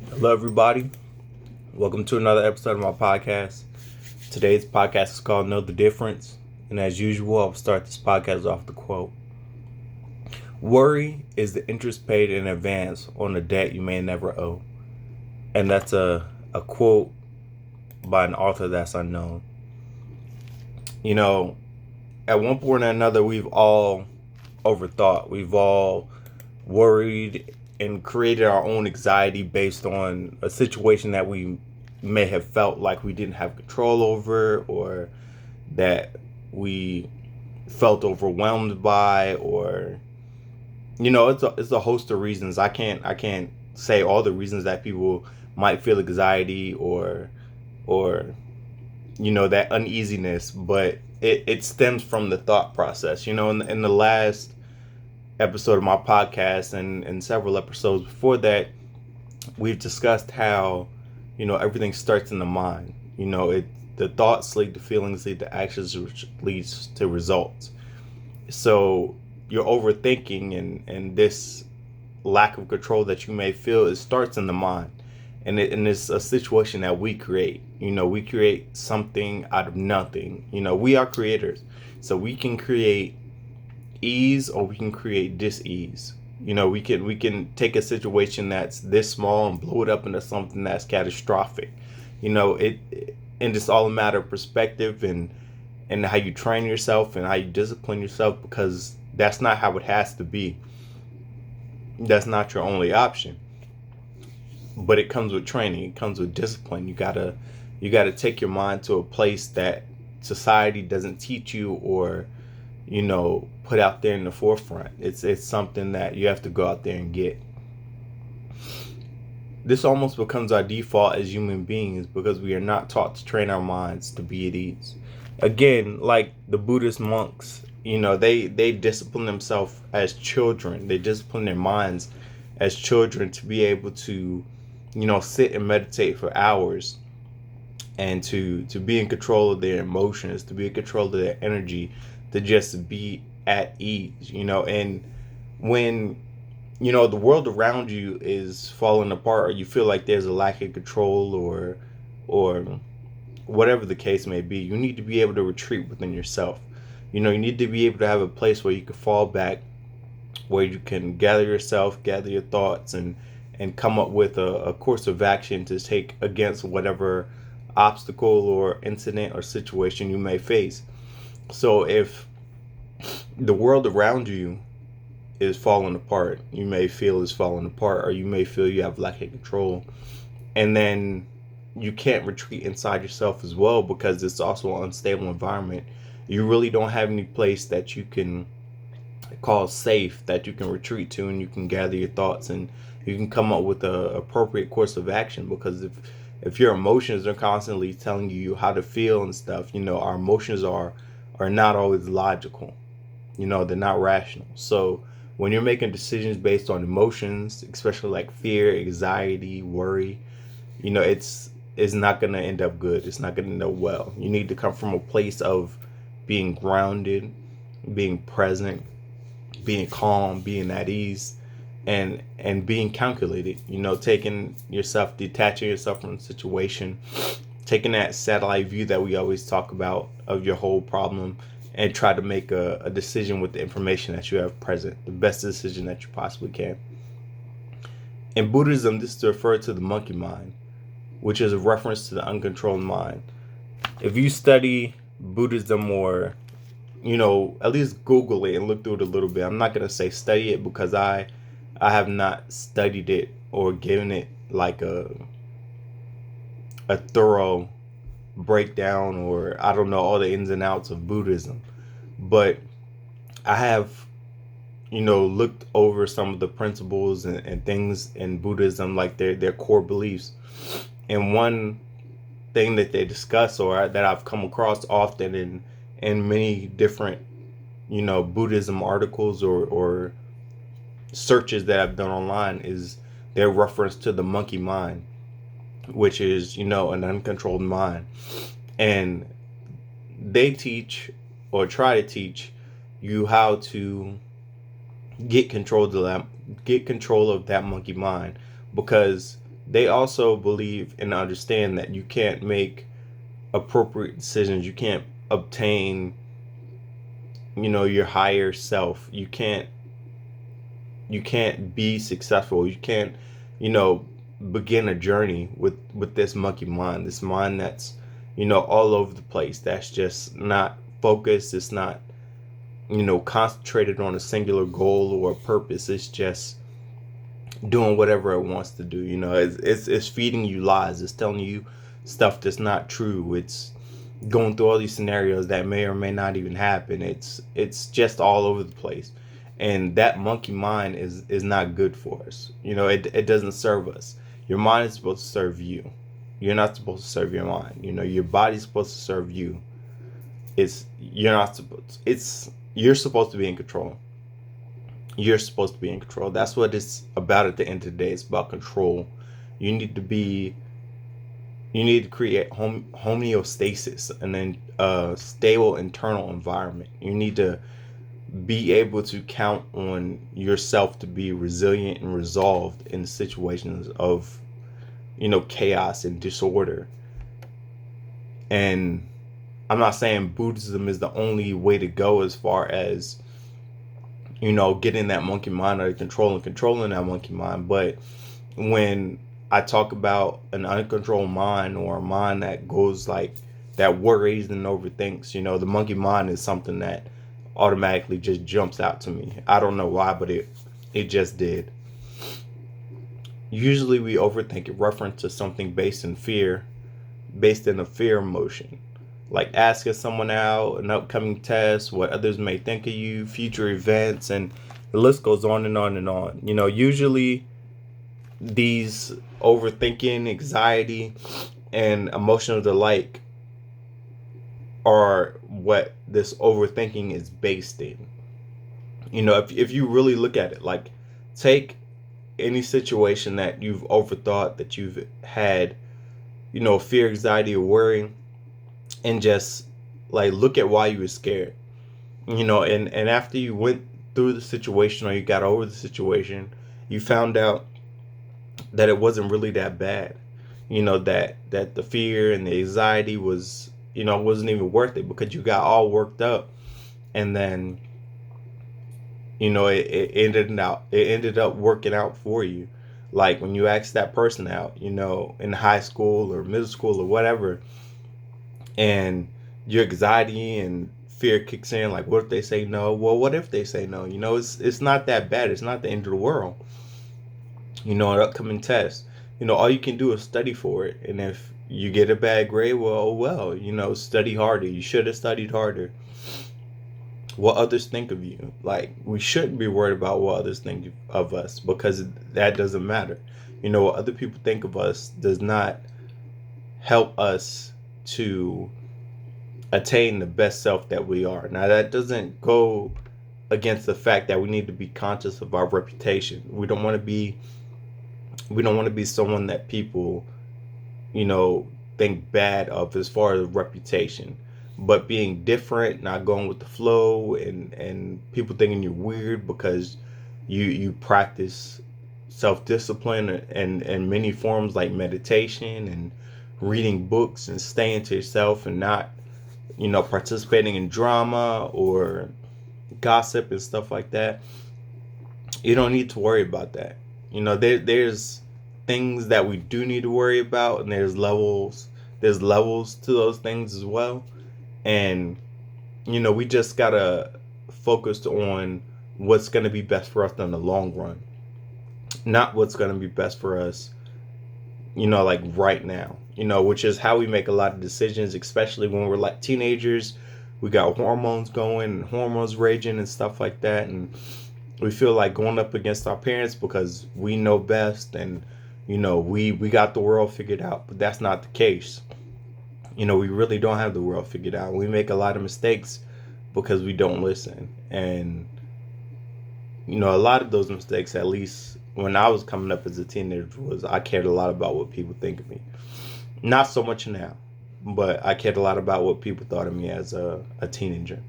Hello, everybody. Welcome to another episode of my podcast. Today's podcast is called Know the Difference. And as usual, I'll start this podcast off with a quote. Worry is the interest paid in advance on a debt you may never owe. And that's a quote by an author that's unknown. You know, at one point or another, we've all overthought. We've all worried and created our own anxiety based on a situation that we may have felt like we didn't have control over, or that we felt overwhelmed by, or it's a host of reasons. I can't say all the reasons that people might feel anxiety or that uneasiness, but it stems from the thought process. In the last episode of my podcast and several episodes before that, we've discussed how everything starts in the mind. The thoughts lead to feelings, lead to actions, which leads to results. So your overthinking and this lack of control that you may feel, it starts in the mind. And it's a situation that we create. We create something out of nothing. We are creators. So we can create ease or we can create dis-ease. We can take a situation that's this small and blow it up into something that's catastrophic. And it's all a matter of perspective and how you train yourself and how you discipline yourself, because that's not how it has to be. That's not your only option. But it comes with training, it comes with discipline. You gotta take your mind to a place that society doesn't teach you or put out there in the forefront. It's something that you have to go out there and get. This almost becomes our default as human beings because we are not taught to train our minds to be at ease. Again, like the Buddhist monks, they discipline themselves as children. They discipline their minds as children to be able to sit and meditate for hours, and to be in control of their emotions, to be in control of their energy, to just be at ease. And when the world around you is falling apart, or you feel like there's a lack of control, or whatever the case may be, you need to be able to retreat within yourself. You need to be able to have a place where you can fall back, where you can gather yourself, gather your thoughts, and come up with a course of action to take against whatever obstacle or incident or situation you may face. So if the world around you is falling apart, you may feel is falling apart, or you may feel you have lack of control, and then you can't retreat inside yourself as well because it's also an unstable environment. You really don't have any place that you can call safe, that you can retreat to, and you can gather your thoughts and you can come up with a appropriate course of action. Because if your emotions are constantly telling you how to feel and stuff, our emotions are not always logical. They're not rational. So when you're making decisions based on emotions, especially like fear, anxiety, worry, it's not going to end up good. It's not going to end up well. You need to come from a place of being grounded, being present, being calm, being at ease, and being calculated. Detaching yourself from the situation, taking that satellite view that we always talk about of your whole problem, and try to make a decision with the information that you have present, the best decision that you possibly can. In Buddhism, this is referred to the monkey mind, which is a reference to the uncontrolled mind. If you study Buddhism, or at least Google it and look through it a little bit. I'm not gonna say study it because I have not studied it or given it like a thorough breakdown, or I don't know all the ins and outs of Buddhism. But I have looked over some of the principles and things in Buddhism, like their core beliefs. And one thing that they discuss, or that I've come across often in many different Buddhism articles or searches that I've done online, is their reference to the monkey mind, which is an uncontrolled mind. And they teach, or try to teach, you how to get control of that monkey mind, because they also believe and understand that you can't make appropriate decisions. You can't obtain, your higher self. You can't be successful. You can't, you know, begin a journey with this monkey mind, this mind that's, all over the place. That's just not focused. It's not, concentrated on a singular goal or a purpose. It's just doing whatever it wants to do. It's feeding you lies. It's telling you stuff that's not true. It's going through all these scenarios that may or may not even happen. It's just all over the place. And that monkey mind is not good for us. It doesn't serve us. Your mind is supposed to serve you. You're not supposed to serve your mind. Your body's supposed to serve you. You're supposed to be in control. You're supposed to be in control. That's what it's about at the end of the day. It's about control. You need to create homeostasis and then a stable internal environment. You need to be able to count on yourself to be resilient and resolved in situations of, chaos and disorder. And I'm not saying Buddhism is the only way to go as far as, getting that monkey mind under control and controlling that monkey mind. But when I talk about an uncontrolled mind, or a mind that goes that worries and overthinks, the monkey mind is something that automatically just jumps out to me. I don't know why, but it just did. Usually we overthink in reference to something based in a fear emotion. Like asking someone out, an upcoming test, what others may think of you, future events, and the list goes on and on and on. Usually these overthinking, anxiety, and emotional delight are what this overthinking is based in. If you really look at it, take any situation that you've overthought, that you've had, fear, anxiety, or worry, and just look at why you were scared. And after you went through the situation, or you got over the situation, you found out that it wasn't really that bad. That the fear and the anxiety was, wasn't even worth it, because you got all worked up. And then, it ended up working out for you. Like when you asked that person out, in high school or middle school or whatever, and your anxiety and fear kicks in, like, what if they say no? Well, what if they say no? It's not that bad. It's not the end of the world. An upcoming test, all you can do is study for it. And if you get a bad grade, well, study harder. You should have studied harder. What others think of you. We shouldn't be worried about what others think of us, because that doesn't matter. What other people think of us does not help us to attain the best self that we are. Now, that doesn't go against the fact that we need to be conscious of our reputation. We don't want to be someone that people, think bad of as far as reputation. But being different, not going with the flow, and people thinking you're weird because you practice self-discipline and many forms like meditation and reading books and staying to yourself, and not, participating in drama or gossip and stuff like that. You don't need to worry about that. There's things that we do need to worry about, and there's levels to those things as well. And we just gotta focus on what's going to be best for us in the long run, not what's going to be best for us right now, which is how we make a lot of decisions, especially when we're like teenagers. We got hormones going and hormones raging and stuff like that, and we feel like going up against our parents because we know best, and we got the world figured out. But that's not the case. We really don't have the world figured out. We make a lot of mistakes because we don't listen. And a lot of those mistakes, at least when I was coming up as a teenager, was I cared a lot about what people think of me. Not so much now, but I cared a lot about what people thought of me as a teenager.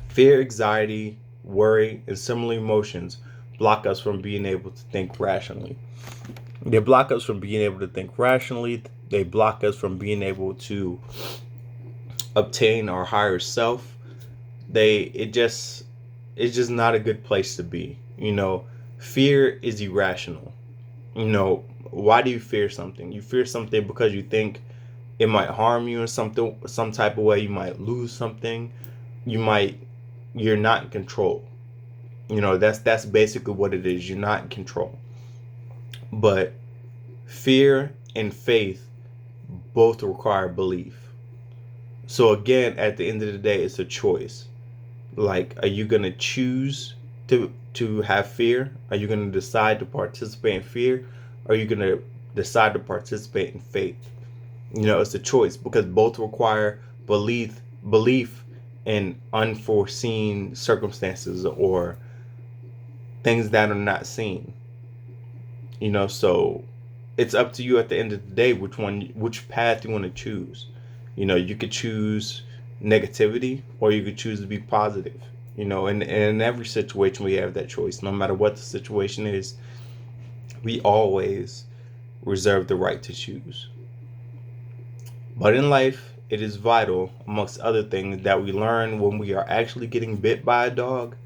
Fear, anxiety, worry, and similar emotions block us from being able to think rationally. They block us from being able to think rationally. They block us from being able to obtain our higher self. It's just not a good place to be. Fear is irrational. Why do you fear something? You fear something because you think it might harm you in some type of way. You might lose something. You're not in control. That's basically what it is. You're not in control. But fear and faith both require belief. So again, at the end of the day, it's a choice. Like, are you gonna choose to have fear? Are you gonna decide to participate in fear? Or are you gonna decide to participate in faith? It's a choice, because both require belief in unforeseen circumstances or things that are not seen. So it's up to you at the end of the day which path you want to choose. You could choose negativity, or you could choose to be positive. And in every situation we have that choice. No matter what the situation is, we always reserve the right to choose. But in life, it is vital, amongst other things, that we learn when we are actually getting bit by a dog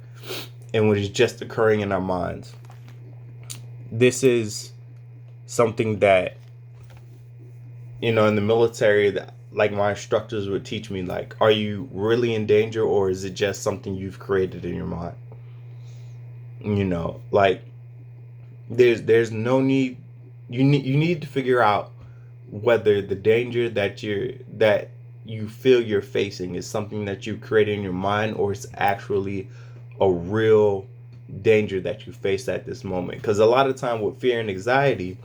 and what is just occurring in our minds. This is something that, in the military, that like my instructors would teach me, like, are you really in danger, or is it just something you've created in your mind? Like, there's no need. You need to figure out whether the danger that you feel you're facing is something that you created in your mind, or it's actually a real danger that you face at this moment. Because a lot of time with fear and anxiety,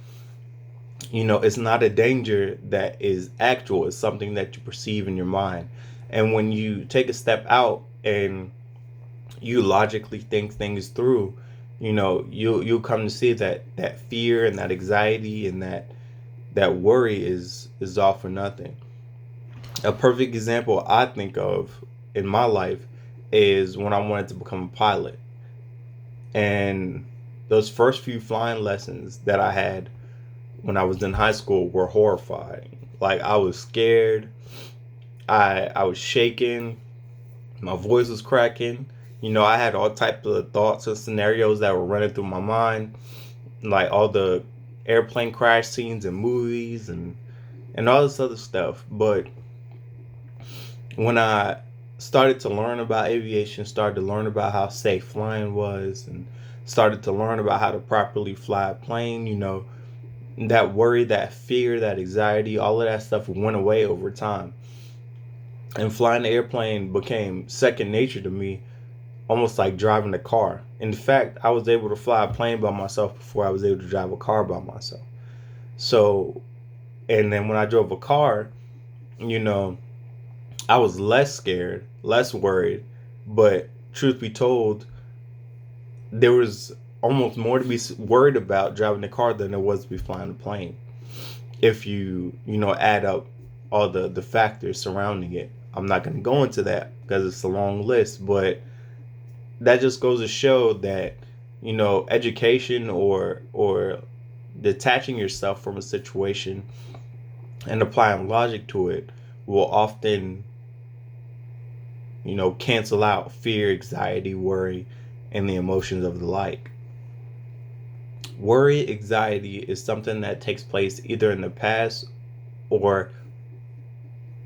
it's not a danger that is actual. It's something that you perceive in your mind. And when you take a step out and you logically think things through, you'll come to see that fear and that anxiety and that worry is all for nothing. A perfect example I think of in my life is when I wanted to become a pilot. And those first few flying lessons that I had when I was in high school were horrifying. Like, I was scared. I was shaking. My voice was cracking. I had all types of thoughts and scenarios that were running through my mind, like all the airplane crash scenes in movies and all this other stuff. But when I started to learn about aviation, started to learn about how safe flying was, and started to learn about how to properly fly a plane, that worry, that fear, that anxiety, all of that stuff went away over time. And flying the airplane became second nature to me, almost like driving a car. In fact, I was able to fly a plane by myself before I was able to drive a car by myself. So, and then when I drove a car, I was less scared, less worried. But truth be told, there was almost more to be worried about driving the car than there was to be flying the plane. If you add up all the factors surrounding it. I'm not going to go into that because it's a long list, but that just goes to show that, education or detaching yourself from a situation and applying logic to it will often, cancel out fear, anxiety, worry, and the emotions of the like. Worry, anxiety is something that takes place either in the past or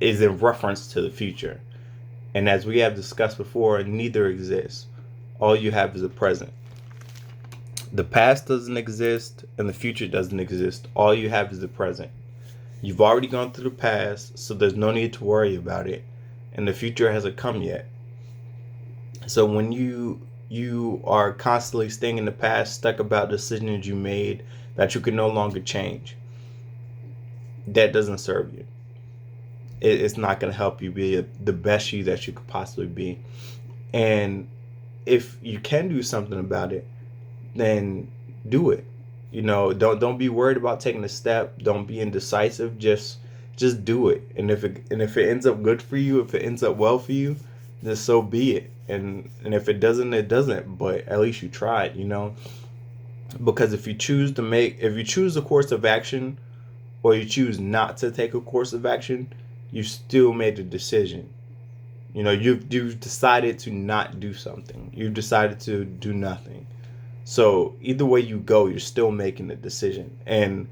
is in reference to the future. And as we have discussed before, neither exists. All you have is the present. The past doesn't exist and the future doesn't exist. All you have is the present. You've already gone through the past, so there's no need to worry about it. And the future hasn't come yet. So when you are constantly staying in the past, stuck about decisions you made that you can no longer change, that doesn't serve you. It's not going to help you be the best you that you could possibly be. And if you can do something about it, then do it. Don't be worried about taking a step. Don't be indecisive. Just do it. And if it ends up good for you, if it ends up well for you, then so be it. And if it doesn't, it doesn't. But at least you tried. Because if you choose a course of action, or you choose not to take a course of action, you still made a decision. You've decided to not do something. You've decided to do nothing. So either way you go, you're still making a decision. And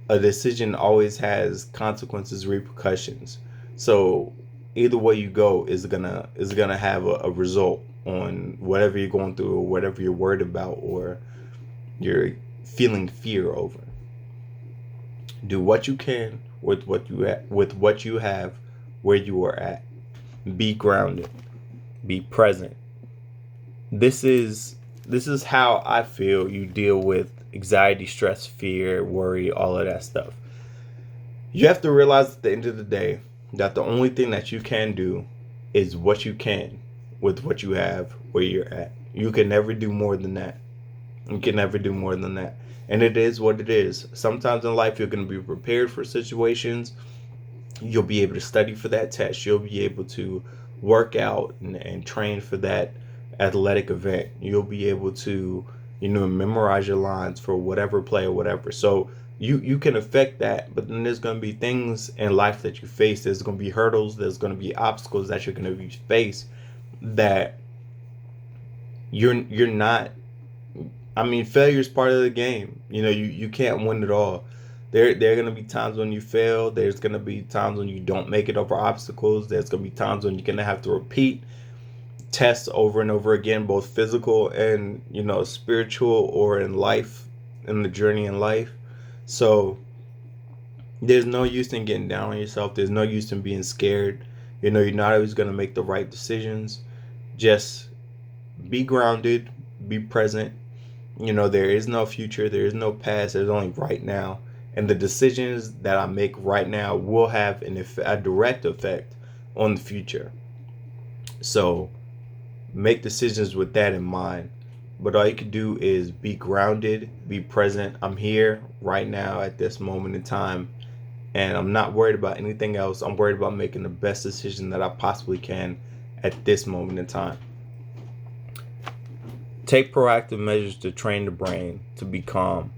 a decision always has consequences, repercussions. So either way you go is gonna have a result on whatever you're going through, or whatever you're worried about, or you're feeling fear over. Do what you can with what you have, where you are at. Be grounded. Be present. This is how I feel you deal with anxiety, stress, fear, worry, all of that stuff. You have to realize at the end of the day that the only thing that you can do is what you can with what you have, where you're at. You can never do more than that. You can never do more than that. And it is what it is. Sometimes in life, you're going to be prepared for situations. You'll be able to study for that test. You'll be able to work out and train for that athletic event. You'll be able to, memorize your lines for whatever play or whatever. So you can affect that, but then there's going to be things in life that you face. There's going to be hurdles. There's going to be obstacles that you're going to face that you're not. I mean, failure is part of the game. You can't win it all. There are going to be times when you fail. There's going to be times when you don't make it over obstacles. There's going to be times when you're going to have to repeat tests over and over again, both physical and, spiritual, or in life, in the journey in life. So there's no use in getting down on yourself. There's no use in being scared. You're not always going to make the right decisions. Just be grounded, be present. There is no future, there is no past, there's only right now. And the decisions that I make right now will have a direct effect on the future. So make decisions with that in mind. But all you can do is be grounded, be present. I'm here right now at this moment in time, and I'm not worried about anything else. I'm worried about making the best decision that I possibly can at this moment in time. Take proactive measures to train the brain to be calm.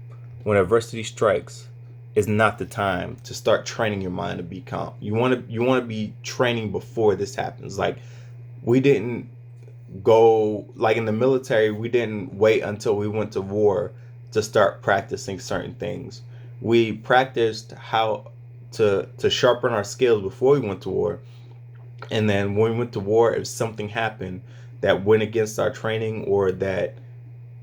When adversity strikes, it's not the time to start training your mind to be calm. You want to be training before this happens. Like, we didn't go, like in the military, we didn't wait until we went to war to start practicing certain things. We practiced how to sharpen our skills before we went to war. And then when we went to war, if something happened that went against our training, or that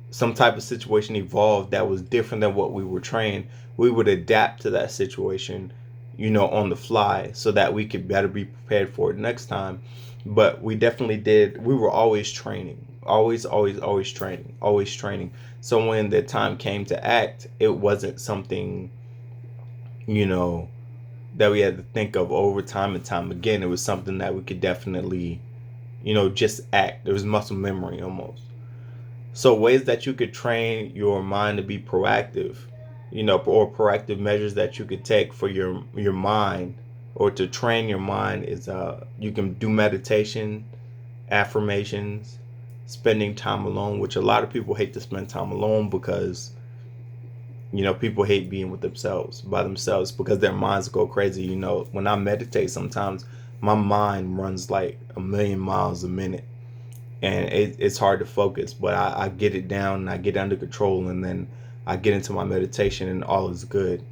some type of situation evolved that was different than what we were trained, we would adapt to that situation, on the fly, so that we could better be prepared for it next time. But we definitely did. We were always training, always training. So when the time came to act, it wasn't something, that we had to think of over time and time again. It was something that we could definitely, just act. It was muscle memory almost. So ways that you could train your mind to be proactive, or proactive measures that you could take for your mind, or to train your mind, is you can do meditation, affirmations, spending time alone, which a lot of people hate to spend time alone because, people hate being with themselves, by themselves, because their minds go crazy. When I meditate, sometimes my mind runs like a million miles a minute, and it's hard to focus, but I get it down and I get under control, and then I get into my meditation and all is good.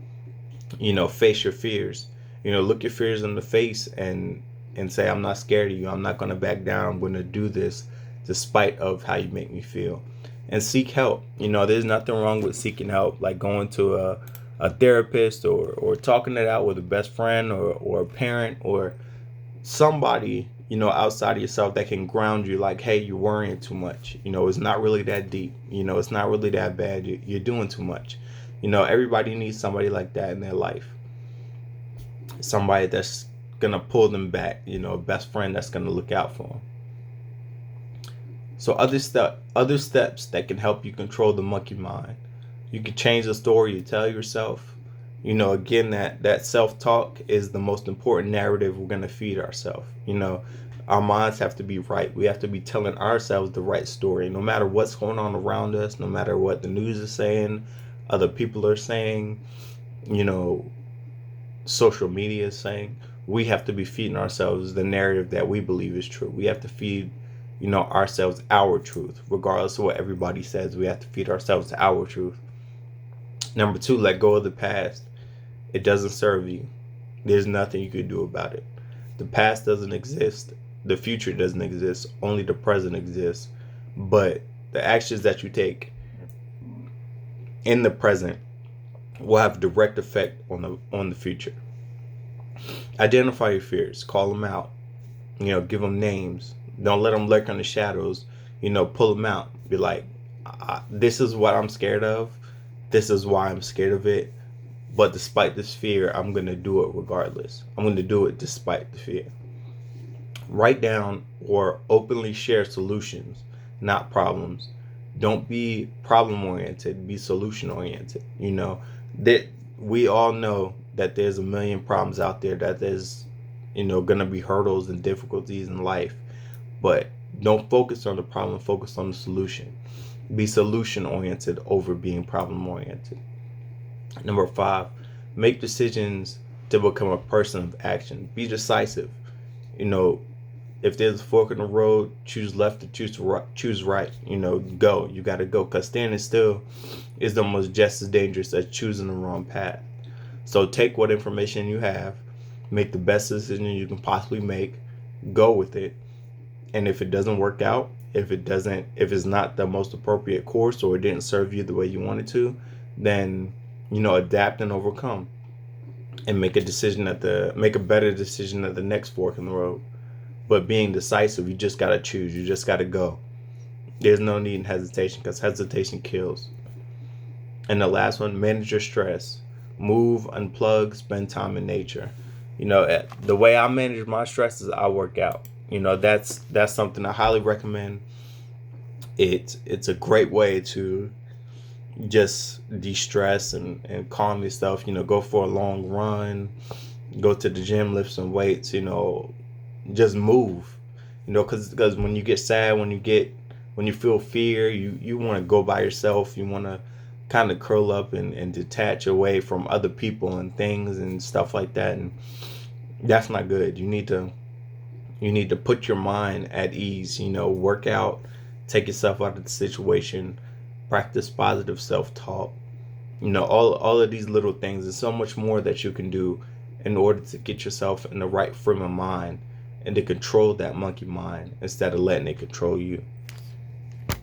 Face your fears. Look your fears in the face and say, I'm not scared of you. I'm not going to back down. I'm going to do this despite of how you make me feel. And seek help. There's nothing wrong with seeking help, like going to a therapist, or talking it out with a best friend, or a parent, or somebody, outside of yourself that can ground you, like, hey, you're worrying too much. It's not really that deep. It's not really that bad. You're doing too much. Everybody needs somebody like that in their life. Somebody that's going to pull them back, a best friend that's going to look out for them. So other steps that can help you control the monkey mind. You can change the story you tell yourself. Again, that self-talk is the most important narrative we're going to feed ourselves. Our minds have to be right. We have to be telling ourselves the right story. No matter what's going on around us, no matter what the news is saying, other people are saying, you know, social media is saying, we have to be feeding ourselves the narrative that we believe is true. We have to feed, ourselves our truth. Regardless of what everybody says, we have to feed ourselves our truth. Number two, let go of the past. It doesn't serve you. There's nothing you can do about it. The past doesn't exist. The future doesn't exist. Only the present exists. But the actions that you take in the present will have direct effect on the future. Identify your fears. Call them out. Give them names. Don't let them lurk in the shadows. Pull them out. Be like, this is what I'm scared of. This is why I'm scared of it. But despite this fear, I'm going to do it regardless. I'm going to do it despite the fear. Write down or openly share solutions, not problems. Don't be problem oriented, be solution oriented. That we all know that there's a million problems out there, that there's, going to be hurdles and difficulties in life. But don't focus on the problem, focus on the solution. Be solution oriented over being problem oriented. Number 5, make decisions to become a person of action. Be decisive. If there's a fork in the road, choose left or choose right. Go. You got to go, because standing still is almost just as dangerous as choosing the wrong path. So take what information you have, make the best decision you can possibly make, go with it. And if it doesn't work out, if it's not the most appropriate course, or it didn't serve you the way you wanted to, then adapt and overcome, and make a better decision at the next fork in the road. But being decisive, you just gotta choose. You just gotta go. There's no need in hesitation, because hesitation kills. And the last one, manage your stress. Move, unplug, spend time in nature. The way I manage my stress is I work out. That's something I highly recommend. It's a great way to just de-stress and calm yourself. Go for a long run, go to the gym, lift some weights, just move. Because when you get sad, when you feel fear, you want to go by yourself. You want to kind of curl up and detach away from other people and things and stuff like that, and that's not good. You need to put your mind at ease. Work out, take yourself out of the situation, practice positive self-talk. All of these little things. There's so much more that you can do in order to get yourself in the right frame of mind and to control that monkey mind instead of letting it control you.